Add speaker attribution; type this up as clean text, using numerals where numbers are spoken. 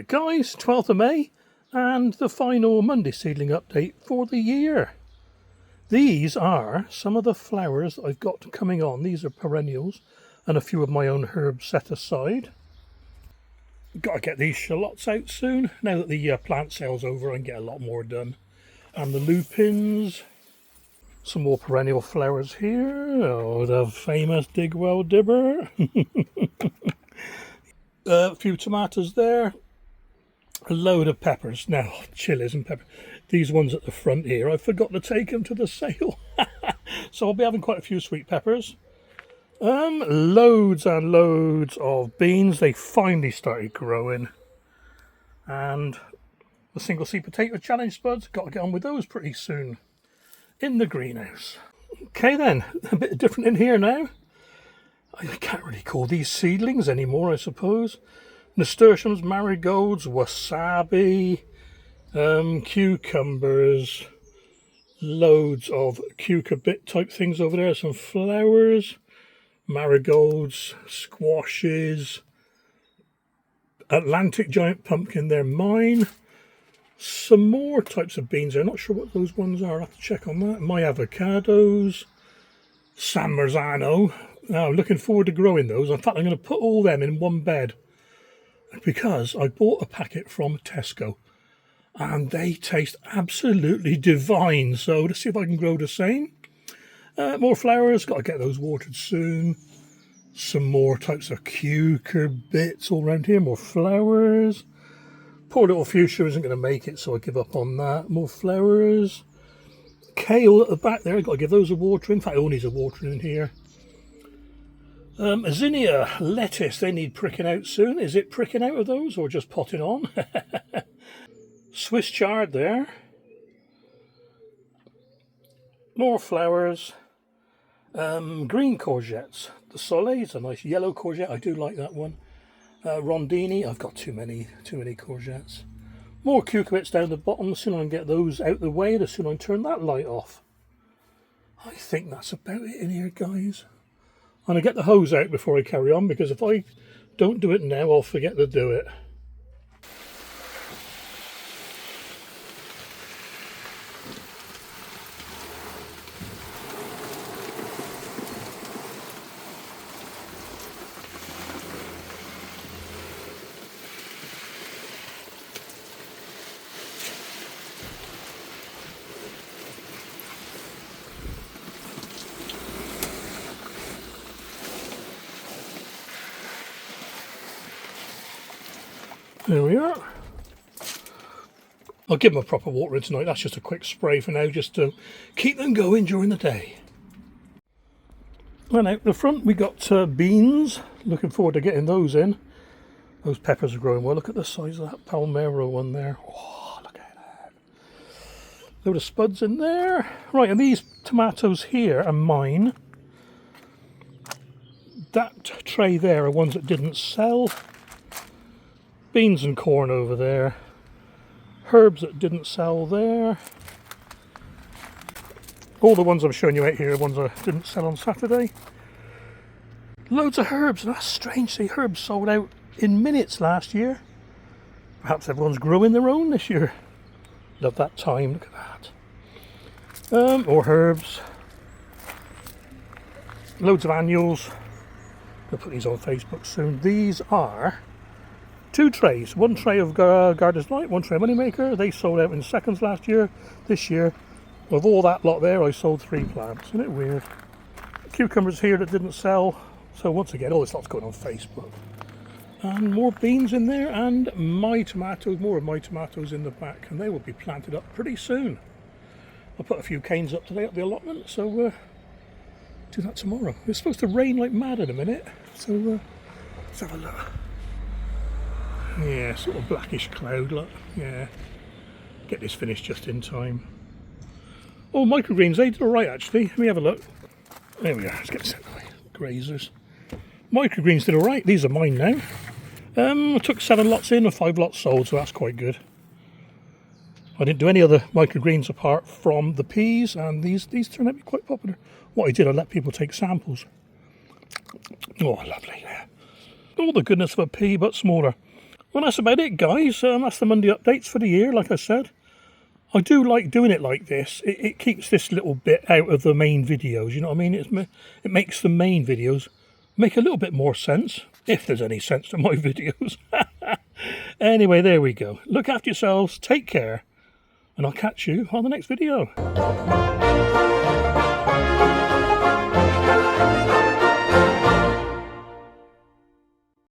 Speaker 1: Right guys, 12th of May and the final Monday seedling update for the year. These are some of the flowers I've got coming on. These are perennials and a few of my own herbs set aside. Got to get these shallots out soon. Now that the plant sale's over, I can get a lot more done. And the lupins. Some more perennial flowers here. Oh, the famous Digwell Dibber. A few tomatoes there. A load of peppers. Now, chilies and peppers. These ones at the front here, I forgot to take them to the sale. So I'll be having quite a few sweet peppers. Loads and loads of beans. They finally started growing. And the single seed potato challenge spuds. Got to get on with those pretty soon. In the greenhouse. Okay then, a bit different in here now. I can't really call these seedlings anymore, I suppose. Nasturtiums, marigolds, wasabi, cucumbers, loads of cucurbit type things over there, some flowers, marigolds, squashes, Atlantic giant pumpkin, they're mine. Some more types of beans. I'm not sure what those ones are. I'll have to check on that. My avocados, San Marzano. Now, looking forward to growing those. In fact, I'm going to put all them in one bed because I bought a packet from Tesco and they taste absolutely divine. So let's see if I can grow the same. More flowers. Got to get those watered soon. Some more types of cucurbits all around here. More flowers. Poor little fuchsia isn't going to make it, so I give up on that. More flowers. Kale at the back there, I've got to give those a watering. In fact, all needs a watering in here. Zinnia, lettuce, they need pricking out soon. Is it pricking out of those or just potting on? Swiss chard there. More flowers. Green courgettes. The Soleil's a nice yellow courgette. I do like that one. Rondini, I've got too many courgettes. More cucurbits down the bottom. The sooner I can get those out the way, the sooner I can turn that light off. I think that's about it in here, guys. I'm going to get the hose out before I carry on, because if I don't do it now, I'll forget to do it. There we are. I'll give them a proper watering tonight. That's just a quick spray for now, just to keep them going during the day. And out the front we got beans. Looking forward to getting those in. Those peppers are growing well. Look at the size of that Palmero one there. Oh, look at that. Load of spuds in there. Right, and these tomatoes here are mine. That tray there are ones that didn't sell. Beans and corn over there. Herbs that didn't sell there. All the ones I'm showing you out here are ones that didn't sell on Saturday. Loads of herbs. That's strange. The herbs sold out in minutes last year. Perhaps everyone's growing their own this year. Love that time. Look at that. More herbs. Loads of annuals. I'll put these on Facebook soon. These are 2 trays. One tray of Gardener's Light, one tray of Moneymaker. They sold out in seconds last year. This year, of all that lot there, I sold 3 plants. Isn't it weird? Cucumbers here that didn't sell. So once again, all this lot's going on Facebook. And more beans in there, and my tomatoes, more of my tomatoes in the back, and they will be planted up pretty soon. I'll put a few canes up today at the allotment, so do that tomorrow. It's supposed to rain like mad in a minute, so let's have a look. Yeah, sort of blackish cloud, look. Yeah, get this finished just in time. Oh, microgreens, they did alright actually. Let me have a look. There we are, let's get this out of the way. Grazers. Microgreens did alright, these are mine now. I took 7 lots in and 5 lots sold, so that's quite good. I didn't do any other microgreens apart from the peas, and these turned out to be quite popular. What I did, I let people take samples. Oh, lovely, yeah. All the goodness of a pea, but smaller. Well, that's about it, guys. That's the Monday updates for the year, like I said. I do like doing it like this. It keeps this little bit out of the main videos, you know what I mean? It makes the main videos make a little bit more sense, if there's any sense to my videos. Anyway, there we go. Look after yourselves, take care, and I'll catch you on the next video.